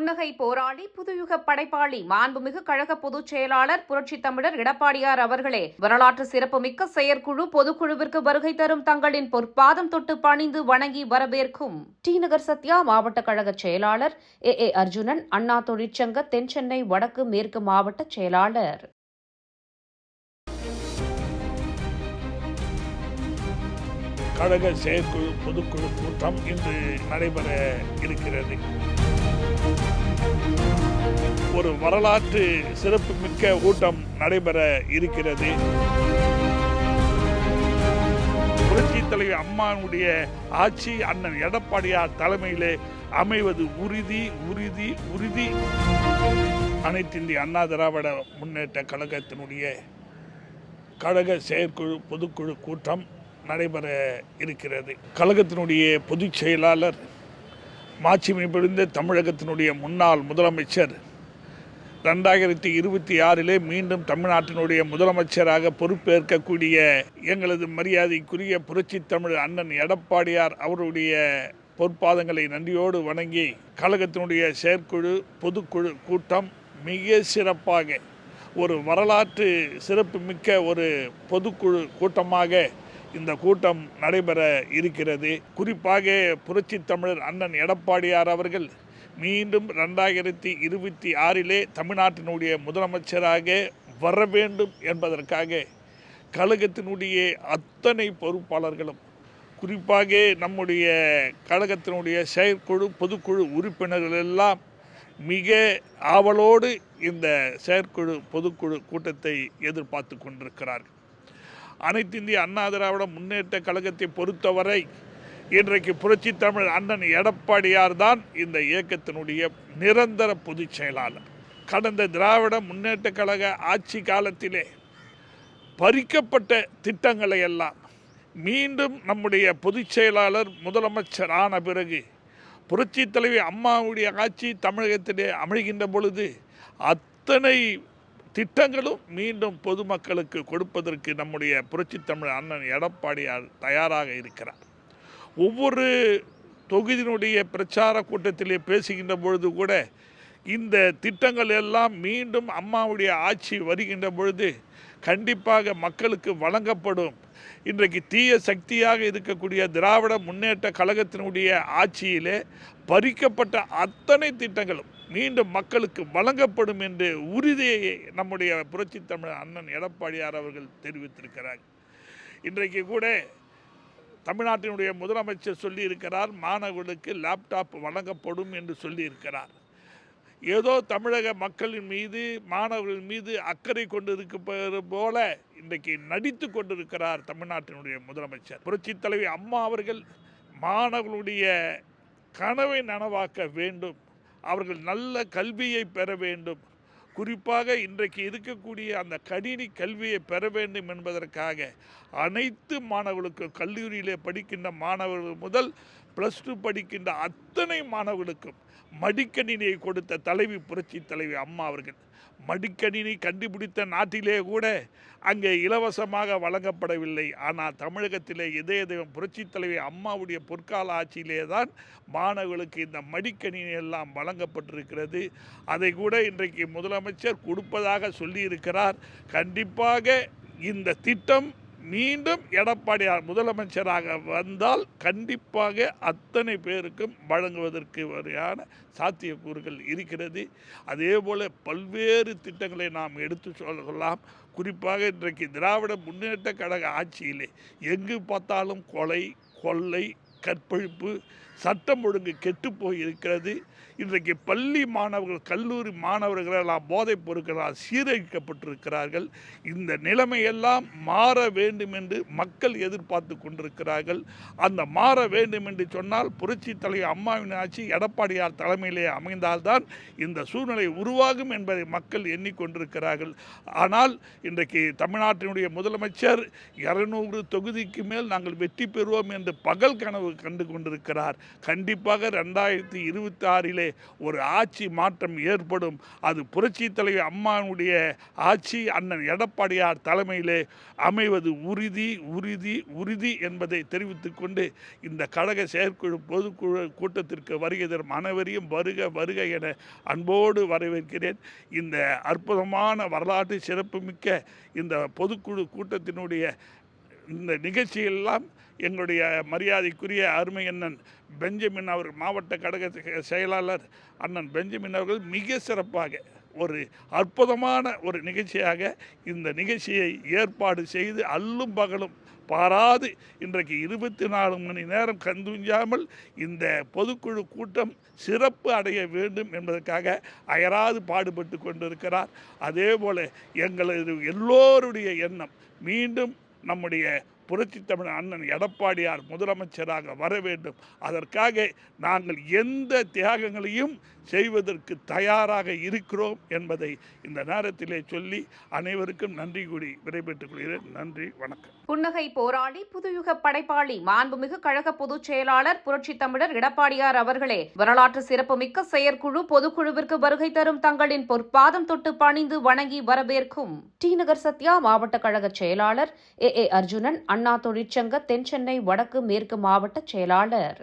புன்னகை போராளி புதுயுக படைப்பாளி மாண்புமிகு கழக பொதுச் செயலாளர் புரட்சித் தமிழர் எடப்பாடியார் அவர்களே வரலாற்று சிறப்புமிக்க செயற்குழு பொதுக்குழுவிற்கு வருகை தரும் தங்களின் பொற்பாதம் தொட்டு பணிந்து வணங்கி வரவேற்கும் டி நகர் சத்யா மாவட்ட கழக செயலாளர் ஏ அர்ஜுனன், அண்ணா தொழிற்சங்க தென்சென்னை வடக்கு மேற்கு மாவட்ட செயலாளர். கழக செயற்குழு பொதுக்குழு கூட்டம் இன்று நடைபெற இருக்கிறது. ஒரு வரலாற்று சிறப்புமிக்க கூட்டம் நடைபெற இருக்கிறது. புரட்சி தலைவி அம்மாவுடைய ஆட்சி அண்ணன் எடப்பாடியார் தலைமையிலே அமைவது உறுதி உறுதி உறுதி. அனைத்து இந்திய அண்ணா திராவிட முன்னேற்ற கழகத்தினுடைய கழக செயற்குழு பொதுக்குழு கூட்டம் நடைபெற இருக்கிறது. கழகத்தினுடைய பொதுச் செயலாளர், மாட்சிமை பொருந்த தமிழகத்தினுடைய முன்னாள் முதலமைச்சர், 2026 மீண்டும் தமிழ்நாட்டினுடைய முதலமைச்சராக பொறுப்பேற்கக்கூடிய எங்களது மரியாதைக்குரிய புரட்சி தமிழ் அண்ணன் எடப்பாடியார் அவருடைய பொற்பாதங்களை நன்றியோடு வணங்கி, கழகத்தினுடைய செயற்குழு பொதுக்குழு கூட்டம் மிக சிறப்பாக ஒரு வரலாற்று சிறப்புமிக்க ஒரு பொதுக்குழு கூட்டமாக இந்த கூட்டம் நடைபெற இருக்கிறது. குறிப்பாக புரட்சி தமிழர் அண்ணன் எடப்பாடியார் அவர்கள் மீண்டும் 2026 தமிழ்நாட்டினுடைய முதலமைச்சராக வர வேண்டும் என்பதற்காக கழகத்தினுடைய அத்தனை பொறுப்பாளர்களும், குறிப்பாக நம்முடைய கழகத்தினுடைய செயற்குழு பொதுக்குழு உறுப்பினர்கள் எல்லாம் மிக ஆவலோடு இந்த செயற்குழு பொதுக்குழு கூட்டத்தை எதிர்பார்த்து கொண்டிருக்கிறார்கள். அனைத்து இந்திய அண்ணா திராவிட முன்னேற்ற கழகத்தை பொறுத்தவரை இன்றைக்கு புரட்சி தமிழ் அண்ணன் எடப்பாடியார் தான் இந்த இயக்கத்தினுடைய நிரந்தர பொதுச் செயலாளர். கடந்த திராவிட முன்னேற்ற கழக ஆட்சி காலத்திலே பறிக்கப்பட்ட திட்டங்களை எல்லாம் மீண்டும் நம்முடைய பொதுச் செயலாளர் முதலமைச்சர் ஆன பிறகு புரட்சி தலைவி அம்மாவுடைய ஆட்சி தமிழகத்திலே அமைகின்ற பொழுது அத்தனை திட்டங்களும் மீண்டும் பொதுமக்களுக்கு கொடுப்பதற்கு நம்முடைய புரட்சி தமிழ் அண்ணன் எடப்பாடியார் தயாராக இருக்கிறார். ஒவ்வொரு தொகுதியினுடைய பிரச்சார கூட்டத்திலே பேசுகின்ற பொழுது கூட இந்த திட்டங்கள் எல்லாம் மீண்டும் அம்மாவுடைய ஆட்சி வருகின்ற பொழுது கண்டிப்பாக மக்களுக்கு வழங்கப்படும். இன்றைக்கு தீய சக்தியாக இருக்கக்கூடிய திராவிட முன்னேற்ற கழகத்தினுடைய ஆட்சியிலே பறிக்கப்பட்ட அத்தனை திட்டங்களும் மீண்டும் மக்களுக்கு வழங்கப்படும் என்று உறுதியை நம்முடைய புரட்சி தமிழ் அண்ணன் எடப்பாடியார் அவர்கள் தெரிவித்திருக்கிறார். இன்றைக்கு கூட தமிழ்நாட்டினுடைய முதலமைச்சர் சொல்லியிருக்கிறார், மாணவர்களுக்கு லேப்டாப் வழங்கப்படும் என்று சொல்லியிருக்கிறார். ஏதோ தமிழக மக்களின் மீது மாணவர்கள் மீது அக்கறை கொண்டிருப்பது போல இன்றைக்கு நடித்து கொண்டிருக்கிறார் தமிழ்நாட்டினுடைய முதலமைச்சர். புரட்சி தலைவி அம்மா அவர்கள் மாணவர்களுடைய கனவை நனவாக்க வேண்டும், அவர்கள் நல்ல கல்வியை பெற வேண்டும், குறிப்பாக இன்றைக்கு இருக்கக்கூடிய அந்த கணினி கல்வியை பெற வேண்டும் என்பதற்காக அனைத்து மாணவர்களுக்கும், கல்லூரியிலே படிக்கின்ற மாணவர்கள் முதல் +2 படிக்கின்ற அத்தனை மாணவர்களுக்கும் மடிக்கணினியை கொடுத்த தலைவி புரட்சி தலைவி அம்மா அவர்கள். மடிக்கணினி கண்டுபிடித்த நாட்டிலே கூட அங்கே இலவசமாக வழங்கப்படவில்லை. ஆனால் தமிழகத்திலே இதய தெய்வம் புரட்சி தலைவி அம்மாவுடைய பொற்கால ஆட்சியிலே தான் மாணவர்களுக்கு இந்த மடிக்கணினி எல்லாம் வழங்கப்பட்டிருக்கிறது. அதை கூட இன்றைக்கு முதலமைச்சர் கொடுப்பதாக சொல்லியிருக்கிறார். கண்டிப்பாக இந்த திட்டம் மீண்டும் எடப்பாடியார் முதலமைச்சராக வந்தால் கண்டிப்பாக அத்தனை பேருக்கும் வழங்குவதற்கு வரையான சாத்தியக்கூறுகள் இருக்கிறது. அதே போல் பல்வேறு திட்டங்களை நாம் எடுத்து சொல்லலாம். குறிப்பாக இன்றைக்கு திராவிட முன்னேற்ற கழக ஆட்சியிலே எங்கு பார்த்தாலும் கொலை, கொள்ளை, கற்பழிப்பு, சட்டம் ஒழுங்கு கெட்டு போய் இருக்கிறது. இன்றைக்கு பள்ளி மாணவர்கள், கல்லூரி மாணவர்கள் எல்லாம் போதைப் பொருட்களால் சீரழிக்கப்பட்டிருக்கிறார்கள். இந்த நிலைமையெல்லாம் மாற வேண்டும் என்று மக்கள் எதிர்பார்த்து கொண்டிருக்கிறார்கள். அந்த மாற வேண்டும் என்று சொன்னால் புரட்சி தலைவி அம்மாவின் ஆட்சி எடப்பாடியார் தலைமையிலே அமைந்தால்தான் இந்த சூழ்நிலை உருவாகும் என்பதை மக்கள் எண்ணிக்கொண்டிருக்கிறார்கள். ஆனால் இன்றைக்கு தமிழ்நாட்டினுடைய முதலமைச்சர் 200 தொகுதிக்கு மேல் நாங்கள் வெற்றி பெறுவோம் என்று பகல் கனவு கண்டு கொண்டிருக்கிறார். கண்டிப்பாக 2026 ஒரு ஆட்சி மாற்றம் ஏற்படும். அது புரட்சி தலைவி அம்மாவுடைய ஆட்சி அண்ணன் எடப்பாடியார் தலைமையிலே அமைவது உறுதி உறுதி உறுதி என்பதை தெரிவித்துக் கொண்டு இந்த கழக செயற்குழு பொதுக்குழு கூட்டத்திற்கு வருகை தரும் அனைவரையும் வருக வருக என அன்போடு வரவேற்கிறேன். இந்த அற்புதமான வரலாற்று சிறப்புமிக்க இந்த பொதுக்குழு கூட்டத்தினுடைய இந்த நிகழ்ச்சியெல்லாம் எங்களுடைய மரியாதைக்குரிய அருமை அண்ணன் பெஞ்சமின் அவர் மாவட்ட கழக செயலாளர் அண்ணன் பெஞ்சமின் அவர்கள் மிக சிறப்பாக ஒரு அற்புதமான ஒரு நிகழ்ச்சியாக இந்த நிகழ்ச்சியை ஏற்பாடு செய்து அல்லும் பகலும் பாராது இன்றைக்கு 24 மணி நேரம் கண்டுஞ்சாமல் இந்த பொதுக்குழு கூட்டம் சிறப்பு அடைய வேண்டும் என்பதற்காக அயராது பாடுபட்டு கொண்டிருக்கிறார். அதே போல எங்களது எல்லோருடைய எண்ணம் மீண்டும் நம்முடைய புரட்சி தமிழ் அண்ணன் எடப்பாடியார் முதலமைச்சராக வர வேண்டும். அதற்காக நாங்கள் எந்த தியாகங்களையும் செய்வதற்கு தயாராக இருக்கிறோம் என்பதை இந்த நேரத்திலே சொல்லி அனைவருக்கும் நன்றி கூறி விடைபெற்றுக் கொள்கிறேன். நன்றி, வணக்கம். புன்னகை போராளி புதுயுக படைப்பாளி மாண்புமிகு கழக பொதுச் செயலாளர் புரட்சி தமிழர் எடப்பாடியார் அவர்களே, வரலாற்று சிறப்புமிக்க செயற்குழு பொதுக்குழுவிற்கு வருகை தரும் தங்களின் பொற்பாதம் தொட்டு பணிந்து வணங்கி வரவேற்கும் டி நகர் சத்யா மாவட்ட கழக செயலாளர் ஏ அர்ஜுனன், அண்ணா தொழிற்சங்க தென் சென்னை வடக்கு மேற்கு மாவட்ட செயலாளர்.